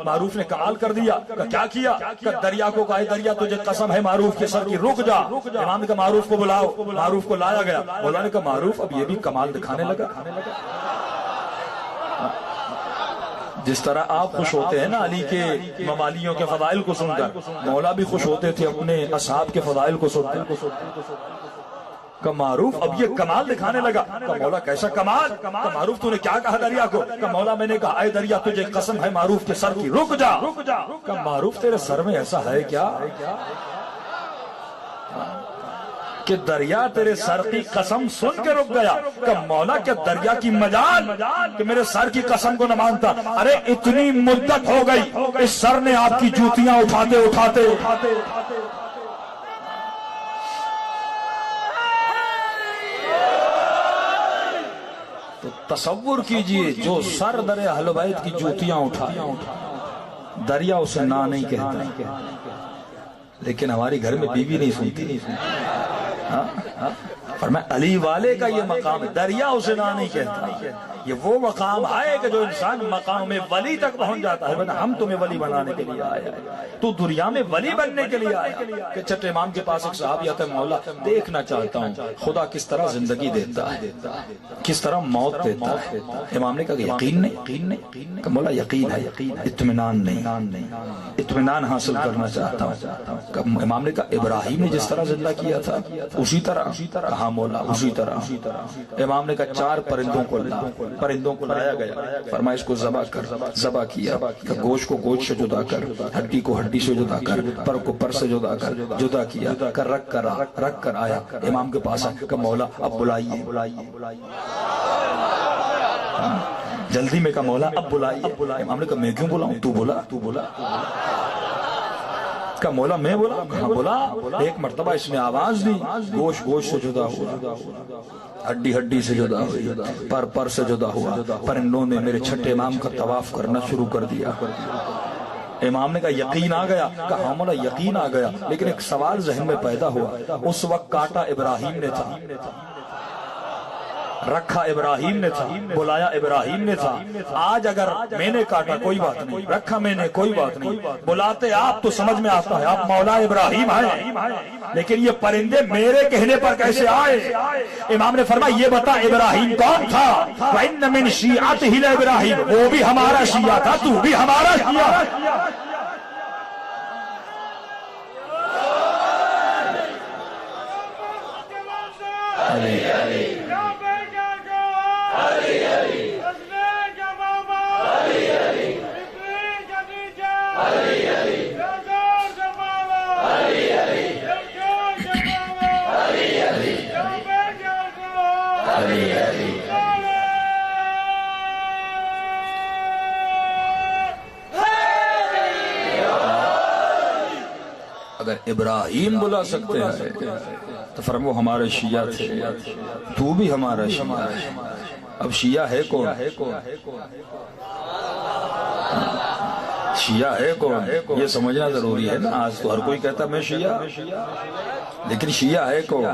معروف نے کمال کر دیا. کیا کیا؟ کہ دریا کو کہا دریا تجھے قسم ہے معروف کے سر کی رک جا. امام نے کہا معروف کو بلاؤ. معروف کو لایا گیا. مولا نے کہا معروف اب یہ بھی کمال دکھانے لگا. جس طرح آپ خوش ہوتے ہیں نا علی کے موالیوں کے فضائل کو سن کر، مولا بھی خوش ہوتے تھے اپنے اصحاب کے فضائل کو سن کر. کہ معروف اب یہ کمال دکھانے لگا. کہ مولا کیسا کمال؟ کہ معروف تو نے کیا کہا دریا کو؟ کہ مولا میں نے کہا اے دریا تجھے قسم ہے معروف کے سر کی رک جا. کہ معروف تیرے سر میں ایسا ہے کیا کہ دریا تیرے سر کی قسم سن کے رک گیا؟ کہ مولا کیا دریا کی مجال کہ میرے سر کی قسم کو نہ مانتا؟ ارے اتنی مدت ہو گئی اس سر نے آپ کی جوتیاں اٹھاتے اٹھاتے تو تصور کیجئے جو سر در اہل بیت کی جوتیاں اٹھائے دریا اسے نہ نہیں کہتا. لیکن ہماری گھر میں بیوی نہیں سنتی. فرمایا علی والے کا یہ مقام ہے. دریا اسے نہ نہیں کہتا. یہ وہ مقام ہے کہ جو انسان مقام میں ولی تک پہنچ جاتا ہے. ہم تمہیں ولی بنانے کے لیے آیا ہے، تو دنیا میں ولی بننے کے لیے آیا. کہ چھٹے امام کے پاس ایک صحابی آتا ہے، مولا دیکھنا چاہتا ہوں خدا کس طرح زندگی دیتا ہے، کس طرح موت دیتا ہے. امام نے کہا کہ یقین نہیں. کہ مولا یقین ہے، اطمینان نہیں، اطمینان حاصل کرنا چاہتا ہوں. کہ امام نے کہا ابراہیم نے جس طرح زندہ کیا تھا اسی طرح؟ کہا مولا اسی طرح. امام نے کہا 4 پرندوں کو پرندوں کو لایا گیا. فرمایا اس کو ذبح کیا. کہ گوشت کو گوشت سے جدا کر، ہڈی کو ہڈی سے جدا کر، پر کو پر سے جدا کیا. کہ رکھ کر آیا امام کے پاس. کہ مولا اب بلائیے. جلدی میں کہا مولا اب بلائیے. امام نے کہا میں کیوں بلاؤں؟ تو بولا. کہ مولا میں بولا. کہا بولا. ایک مرتبہ اس نے آواز دی. گوشت سے جدا ہوا، ہڈی سے جدا ہوئی، پر سے جدا ہوا. پرندوں نے میرے چھٹے امام کا طواف کرنا شروع کر دیا. امام نے کہا یقین آ گیا؟ کہا ہاں مولا یقین آ گیا. لیکن ایک سوال ذہن میں پیدا ہوا. اس وقت کاٹا ابراہیم نے تھا، رکھا ابراہیم نے تھا، بلایا ابراہیم نے تھا. آج اگر میں نے کاٹا کوئی بات نہیں، رکھا میں نے کوئی بات نہیں، بلاتے آپ تو سمجھ میں آتا ہے آپ مولا ابراہیم ہیں. لیکن یہ پرندے میرے کہنے پر کیسے آئے؟ امام نے فرمایا یہ بتا ابراہیم کون تھا؟ وَإِنَّ مِن شِيعَتِهِ لَإِبْرَاهِيمَ، وہ بھی ہمارا شیعہ تھا، تو بھی ہمارا شیعہ. اگر ابراہیم بلا سکتے ہیں تو فرمو ہمارے شیعہ تھے، تو بھی ہمارا شیعہ ہے. اب شیعہ ہے کون؟ شیعہ ہے کون یہ سمجھنا ضروری ہے نا. آج تو ہر کوئی کہتا میں شیعہ، لیکن شیعہ ہے کون؟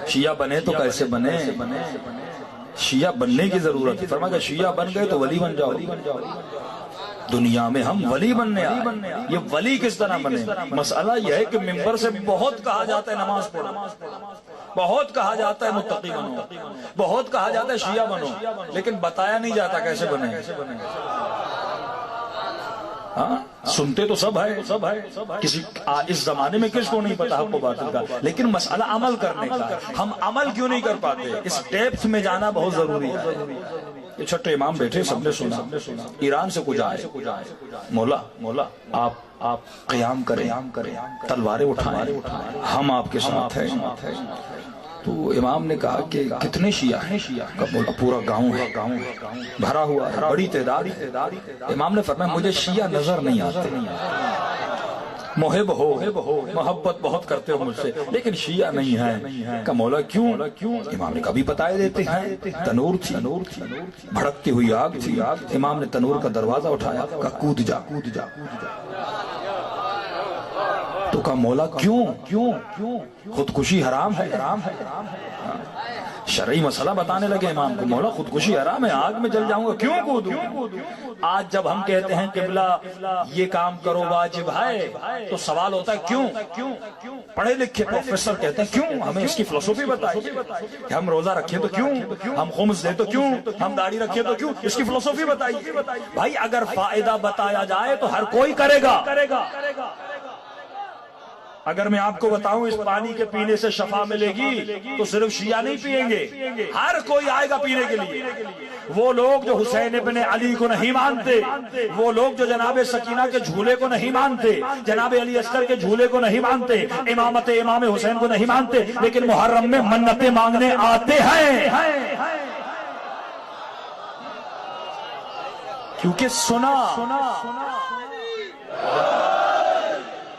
شیعہ بنے تو کیسے بنے؟ شیعہ بننے کی ضرورت ہے. فرمایا کہ شیعہ بن گئے تو ولی بن جاؤ. دنیا میں ہم ولی بننے آئے. یہ ولی کس طرح بنے؟ مسئلہ یہ ہے کہ منبر سے بہت کہا جاتا ہے نماز پڑھو، بہت کہا جاتا ہے متقی بنو، بہت کہا جاتا ہے شیعہ بنو، لیکن بتایا نہیں جاتا کیسے بنے. سنتے تو سب ہے، کسی اس زمانے میں کس کو نہیں پتا حق و باطل کا، لیکن مسئلہ عمل کرنے کا. ہم عمل کیوں نہیں کر پاتے؟ اس ڈیپتھ میں جانا بہت ضروری ہے. یہ چھٹے امام بیٹھے، سب نے سنا. ایران سے کچھ آئے، مولا آپ قیام کریں، تلواریں اٹھائیں، ہم آپ کے ساتھ ہیں. تو امام نے کہا کہ کتنے شیعہ ہیں؟ پورا گاؤں ہے، بھرا ہوا، بڑی تعداد. امام نے فرمایا مجھے شیعہ نظر نہیں آتے. محب ہو، محبت بہت کرتے ہو مجھ سے، لیکن شیعہ نہیں ہے. کہ مولا کیوں؟ امام نے کبھی بتائے دیتے ہیں. تنور تھی، بھڑکتی ہوئی آگ تھی. امام نے تنور کا دروازہ اٹھایا، کہا کود جا. تو کہا مولا کیوں؟ خودکشی حرام ہے. شرعی مسئلہ بتانے لگے امام کو، مولا خودکشی حرام ہے، آگ میں جل جاؤں گا، کیوں کودوں؟ آج جب ہم کہتے ہیں قبلہ یہ کام کرو واجب ہے تو سوال ہوتا ہے کیوں؟ پڑھے لکھے پروفیسر کہتے ہیں کیوں؟ ہمیں اس کی فلسفی بتائیے کہ ہم روزہ رکھیں تو کیوں، ہم خمس دیں تو کیوں، ہم داڑھی رکھیں تو کیوں، اس کی فلسفی بتائیے بھائی۔ اگر فائدہ بتایا جائے تو ہر کوئی کرے گا۔ اگر میں آپ کو بتاؤں اس پانی کے پینے سے شفا ملے گی تو صرف شیعہ نہیں پیئیں گے، ہر کوئی آئے گا پینے کے لیے۔ وہ لوگ جو حسین ابن علی کو نہیں مانتے، وہ لوگ جو جناب سکینہ کے جھولے کو نہیں مانتے، جناب علی اصغر کے جھولے کو نہیں مانتے، امامت امام حسین کو نہیں مانتے، لیکن محرم میں منتیں مانگنے آتے ہیں، کیونکہ سنا۔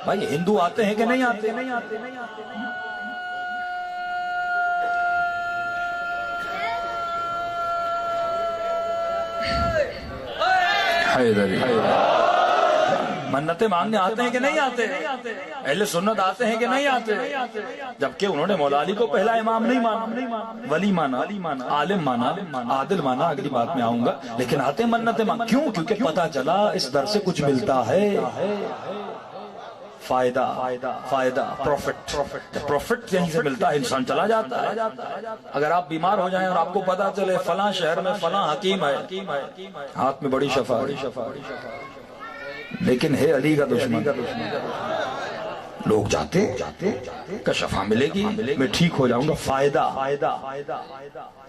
بھائی ہندو آتے ہیں کہ نہیں آتے؟ منتیں مانگنے آتے ہیں کہ نہیں آتے؟ اہل سنت آتے ہیں کہ نہیں آتے؟ جبکہ انہوں نے مولا علی کو پہلا امام نہیں مانا، ولی مانا، عالم مانا، عادل مانا، اگلی بات میں آؤں گا، لیکن آتے ہیں منتیں مانگ۔ کیوں؟ کیونکہ پتہ چلا اس در سے کچھ ملتا ہے، فائدہ، پروفٹ یہیں سے ملتا ہے، انسان چلا جاتا ہے۔ اگر آپ بیمار ہو جائیں اور آپ کو پتا چلے فلاں شہر میں فلاں حکیم ہے، ہاتھ میں بڑی شفا، لیکن ہے علی کا دشمن، لوگ جاتے کہ شفا ملے گی، میں ٹھیک ہو جاؤں گا، فائدہ۔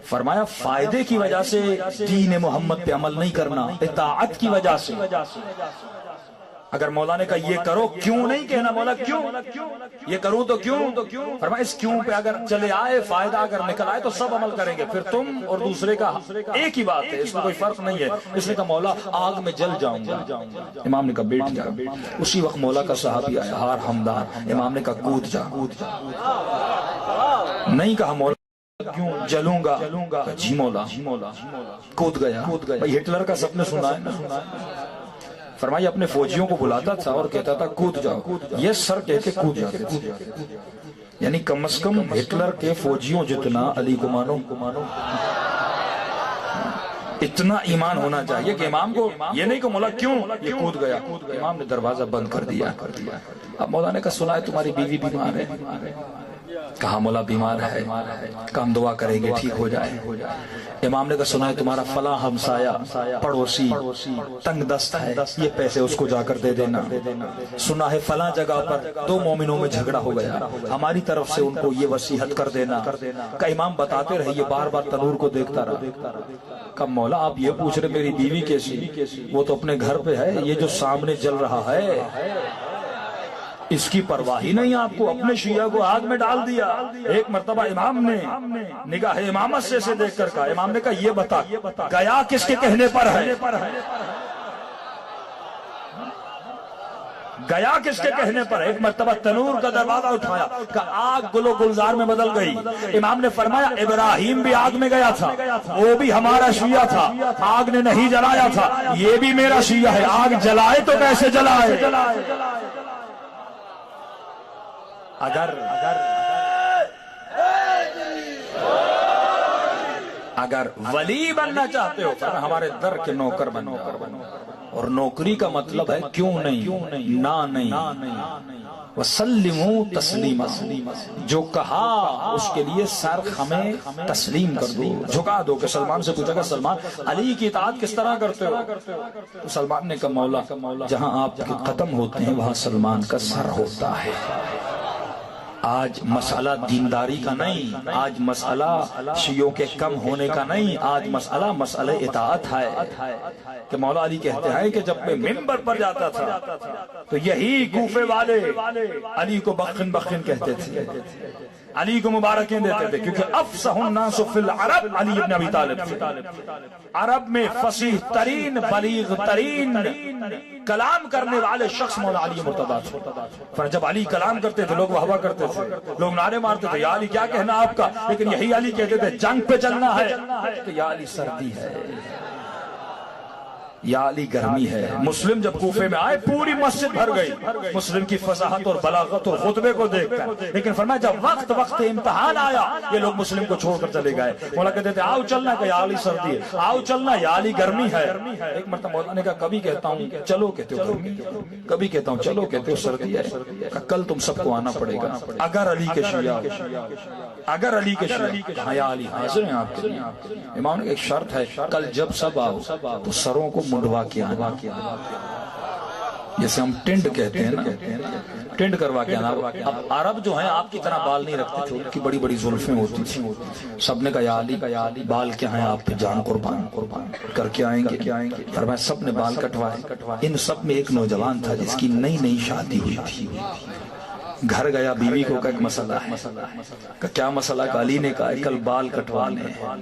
فرمایا فائدے کی وجہ سے دین محمد پہ عمل نہیں کرنا، اطاعت کی وجہ سے۔ اگر مولا نے کہا یہ کرو، کیوں نہیں کہنا مولا کیوں، یہ کروں تو کیوں؟ فرمایا اس کیوں پہ اگر چلے آئے، فائدہ اگر نکل آئے تو سب عمل کریں گے، پھر تم اور دوسرے کا ایک ہی بات ہے، اس میں کوئی فرق نہیں ہے۔ اس نے کہا مولا آگ میں جل جاؤں گا۔ امام نے کہا بیٹھ جا۔ اسی وقت مولا کا صحابی آیا ہار ہمدان، امام نے کہا کود جا۔ نہیں کہا مولا کیوں جلوں گا، جی مولا، کود گیا۔ بھائی ہٹلر کا سب نے سنا ہے، فرمایا اپنے فوجیوں کو بلاتا تھا اور کہتا تھا کود جاؤ، یہ سر کہہ کے کود جاتے تھے۔ یعنی کم از کم ہٹلر کے فوجیوں جتنا علی کو مانو، اتنا ایمان ہونا چاہیے کہ امام کو یہ نہیں کہ مولا کیوں، یہ کود گیا۔ امام نے دروازہ بند کر دیا۔ اب مولا نے کہا سنا ہے تمہاری بیوی بیمار ہے؟ کہا مولا بیمار ہے، کہا ہم دعا کریں گے ٹھیک ہو جائے۔ امام نے کہا سنا ہے تمہارا فلاں ہمسایہ پڑوسی تنگ دست ہے، یہ پیسے اس کو جا کر دے دینا۔ سنا ہے فلاں جگہ پر دو مومنوں میں جھگڑا ہو گیا، ہماری طرف سے ان کو یہ وصیحت کر دینا۔ کہ امام بتاتے رہے، یہ بار بار تنور کو دیکھتا رہا۔ کہ مولا آپ یہ پوچھ رہے میری بیوی کیسی؟ وہ تو اپنے گھر پہ ہے، یہ جو سامنے جل رہا ہے اس کی پرواہ ہی نہیں آپ کو، اپنے شیعہ کو آگ میں ڈال دیا۔ ایک مرتبہ امام نے نگاہ امامت سے اسے دیکھ کر کہا، امام نے کہا یہ بتا گیا کس کے کہنے پر ہے؟ گیا کس کے کہنے پر؟ ایک مرتبہ تنور کا دروازہ اٹھایا کہ آگ گل و گلزار میں بدل گئی۔ امام نے فرمایا ابراہیم بھی آگ میں گیا تھا، وہ بھی ہمارا شیعہ تھا، آگ نے نہیں جلایا تھا، یہ بھی میرا شیعہ ہے، آگ جلائے تو کیسے جلائے؟ اگر ولی بننا چاہتے ہو تو ہمارے در کے نوکر بن جاؤ، اور نوکری کا مطلب ہے کیوں نہیں، نہ نہیں، وسلموا تسلیما، جو کہا اس کے لیے سر خمیں تسلیم کر دو، جھکا دو۔ کہ سلمان سے پوچھا کہ سلمان علی کی اطاعت کس طرح کرتے ہو؟ تو سلمان نے کہا مولا جہاں آپ کے قدم ہوتے ہیں وہاں سلمان کا سر ہوتا ہے۔ آج مسئلہ دینداری کا نہیں، آج مسئلہ شیعوں کے کم ہونے کا نہیں، آج مسئلہ اطاعت ہے۔ کہ مولا علی کہتے ہیں کہ جب میں منبر پر جاتا تھا تو یہی کوفے والے علی کو بخن بخن کہتے تھے، علی کو مبارکیں دیتے تھے، کیونکہ افصح الناس فی العرب علی ابن ابی طالب تھے۔ عرب میں فصیح ترین، بلیغ ترین کلام کرنے والے شخص مولا علی مرتضیٰ تھے۔ جب علی کلام کرتے تھے لوگ واہ کرتے تھے، لوگ نعرے مارتے تھے یا علی کیا کہنا آپ کا، لیکن یہی علی کہتے تھے جنگ پہ چلنا ہے تو یا علی سردی ہے۔ یا علی گرمی ہے۔ مسلم جب کوفے میں آئے پوری مسجد بھر گئی مسلم کی فصاحت اور بلاغت اور خطبے کو دیکھ کر، لیکن فرمایا جب وقت امتحان آیا یہ لوگ مسلم کو چھوڑ کر چلے گئے۔ مولا کہتے تھے آؤ چلنا، کہ یا علی سردی ہے، آؤ چلنا یا علی گرمی ہے۔ ایک مرتبہ مولا نے کہا کبھی کہتا ہوں چلو کہتے ہو گرمی، کبھی کہتا ہوں چلو کہتے ہو سردی ہے، کل تم سب کو آنا پڑے گا اگر علی کے شیعہ، اگر علی کے شیعہ کہا یا علی حاضر ہیں آپ کے لیے۔ امام نے ایک شرط ہے، کل جب سب آؤ تو سروں کو منڈوا کے آنا، جیسے ہم ٹنڈ کہتے ہیں نا، ٹنڈ کروا کے آنا۔ اب عرب جو ہیں آپ کی طرح بال نہیں رکھتے تھے، ان کی بڑی بڑی زلفیں ہوتی تھیں۔ سب نے کہا یا علی بال کیا ہیں آپ پہ جان قربان کر کے آئیں گے۔ فرمایا سب نے بال کٹوائے۔ ان سب میں ایک نوجوان تھا جس کی نئی شادی ہوئی تھی، گھر گیا بیوی کو کہا ایک مسئلہ ہے، کیا مسئلہ؟ علی نے کہا کل بال کٹوانے ہیں۔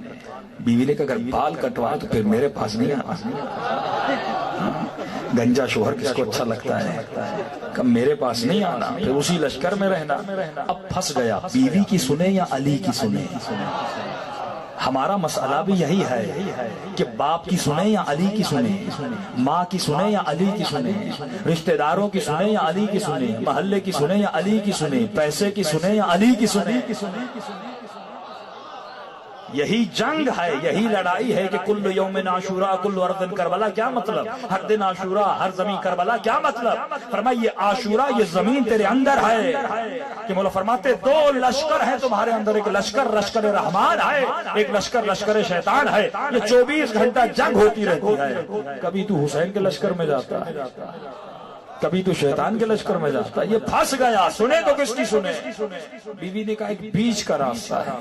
بیوی نے کہا اگر بال کٹوائے تو پھر میرے پاس نہیں آنا، گنجا شوہر کس کو اچھا لگتا ہے، کہ میرے پاس نہیں آنا، پھر اسی لشکر میں رہنا۔ اب پھنس گیا، بیوی کی سنے یا علی کی سنے؟ ہمارا مسئلہ بھی یہی ہے کہ باپ کی سنے یا علی کی سنے، ماں کی سنے یا علی کی سنے، رشتہ داروں کی سنے یا علی کی سنے، محلے کی سنے یا علی کی سنے، پیسے کی سنے یا علی کی سنے۔ یہی جنگ ہے، یہی لڑائی ہے کہ کل یوم عاشورا کل ارض کربلا، کیا مطلب؟ ہر دن عاشورا ہر زمین کربلا، کیا مطلب؟ فرمایا یہ عاشورا یہ زمین تیرے اندر ہے، کہ مولا فرماتے دو لشکر ہے تمہارے اندر، ایک لشکر رحمان ہے، ایک لشکر شیطان ہے۔ یہ 24 گھنٹہ جنگ ہوتی رہتی ہے، کبھی تو حسین کے لشکر میں جاتا ہے، کبھی تو شیطان کے لشکر میں جاتا ہے۔ یہ پھنس گیا، سنے تو کس کی سنے؟ بیوی نے کہا ایک بیچ کا راستہ ہے،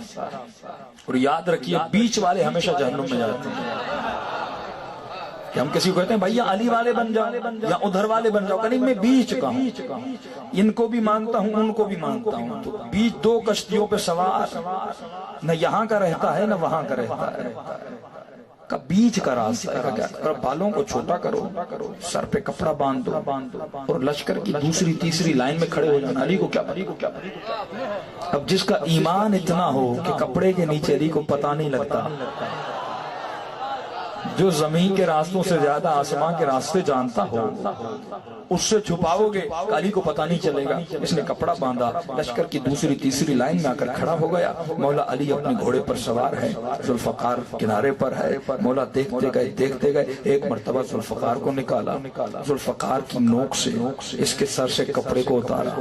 اور یاد رکھیے بیچ والے ہمیشہ جہنم میں جاتے ہیں۔ کہ ہم کسی کو کہتے ہیں بھائی علی والے بن جاؤ یا ادھر والے بن جاؤ، کہ میں بیچ کا ہوں، ان کو بھی مانتا ہوں ان کو بھی مانتا ہوں۔ تو بیچ دو کشتیوں پہ سوار، نہ یہاں کا رہتا ہے نہ وہاں کا رہتا ہے، کا بیچ کا راستہ ہے۔ کیا کرو؟ بالوں کو چھوٹا کرو، سر پہ کپڑا باندھ دو، اور لشکر کی دوسری تیسری لائن میں کھڑے ہو جانا۔ علی کو کیا؟ اب جس کا ایمان اتنا ہو کہ کپڑے کے نیچے علی کو پتہ نہیں لگتا، جو زمین کے راستوں سے زیادہ آسمان کے راستے جانتا ہو، اس سے چھپاؤ گے علی کو پتہ نہیں چلے گا۔ اس نے کپڑا باندھا، لشکر کی دوسری تیسری لائن میں آ کر کھڑا ہو گیا۔ مولا علی اپنے گھوڑے پر سوار ہے، ذوالفقار کنارے پر ہے۔ مولا دیکھتے گئے ایک مرتبہ ذوالفقار کو نکالا، ذوالفقار کی نوک سے اس کے سر سے کپڑے کو اتارا۔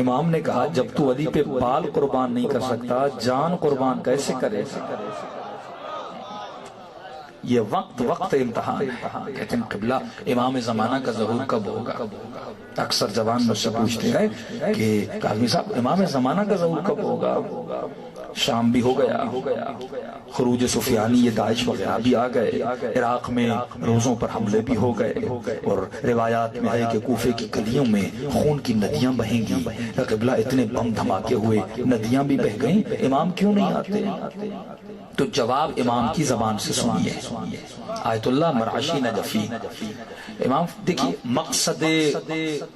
امام نے کہا جب تو علی پہ بال قربان نہیں کر سکتا، جان قربان کیسے کرے؟ یہ وقت امتحان ہے۔ کہتے ہیں قبلہ امام زمانہ کا ظہور کب ہوگا؟ اکثر جوان مجھ سے پوچھتے ہیں کہ کاظمی صاحب امام زمانہ کا ظہور کب ہوگا؟ شام بھی ہو گیا، خروج سفیانی یہ داعش وغیرہ بھی آ گئے، عراق میں روزوں پر حملے بھی ہو گئے، اور روایات میں ہے کہ کوفے کی گلیوں میں خون کی ندیاں بہیں گی۔ قبلہ اتنے بم دھماکے ہوئے، ندیاں بھی بہہ گئیں، امام کیوں نہیں آتے؟ تو جواب امام کی زبان سے سنیے۔ آیت اللہ مرعشی نجفی، امام دیکھیے مقصد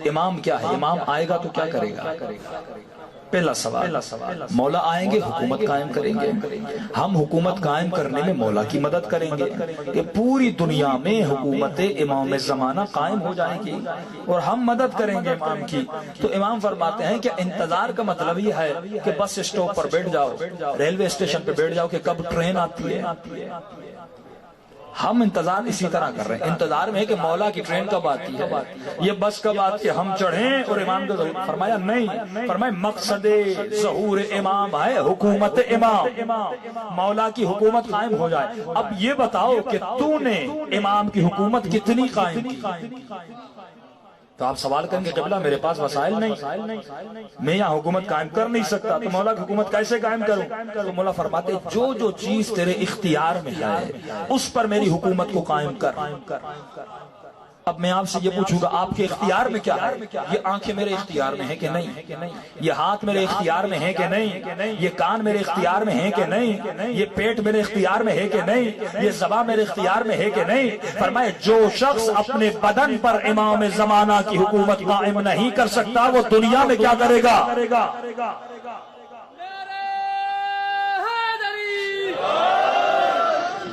امام کیا ہے؟ امام آئے گا تو کیا کرے گا؟ پہلا سوال، مولا آئیں گے حکومت قائم کریں گے، ہم حکومت قائم کرنے میں مولا کی مدد کریں گے کہ پوری دنیا میں حکومت امام زمانہ قائم ہو جائے گی، اور ہم مدد کریں گے امام کی۔ تو امام فرماتے ہیں کہ انتظار کا مطلب یہ ہے کہ بس اسٹاپ پر بیٹھ جاؤ، ریلوے اسٹیشن پہ بیٹھ جاؤ کہ کب ٹرین آتی ہے۔ ہم انتظار اسی طرح کر رہے ہیں، انتظار میں ہے کہ مولا کی ٹرین کب آتی ہے، یہ بس کب آتی ہے، ہم چڑھیں اور امام کا ظہور۔ فرمایا نہیں، فرمایا مقصد ظہور امام ہے حکومت امام، مولا کی حکومت قائم ہو جائے۔ اب یہ بتاؤ کہ تو نے امام کی حکومت کتنی قائم کی؟ تو آپ سوال کریں گے قبلہ میرے پاس وسائل نہیں، میں یہاں حکومت قائم کر نہیں سکتا، تو مولا کی حکومت کیسے قائم کروں؟ تو مولا فرماتے جو چیز تیرے اختیار میں ہے اس پر میری حکومت کو قائم کر۔ اب میں آپ سے یہ پوچھوں گا آپ کے اختیار میں کیا ہے؟ یہ آنکھیں میرے اختیار میں ہیں کہ نہیں؟ یہ ہاتھ میرے اختیار میں ہیں کہ نہیں؟ یہ کان میرے اختیار میں ہیں کہ نہیں؟ یہ پیٹ میرے اختیار میں ہے کہ نہیں؟ یہ زبان میرے اختیار میں ہے کہ نہیں؟ فرمائے جو شخص اپنے بدن پر امام زمانہ کی حکومت قائم نہیں کر سکتا وہ دنیا میں کیا کرے گا؟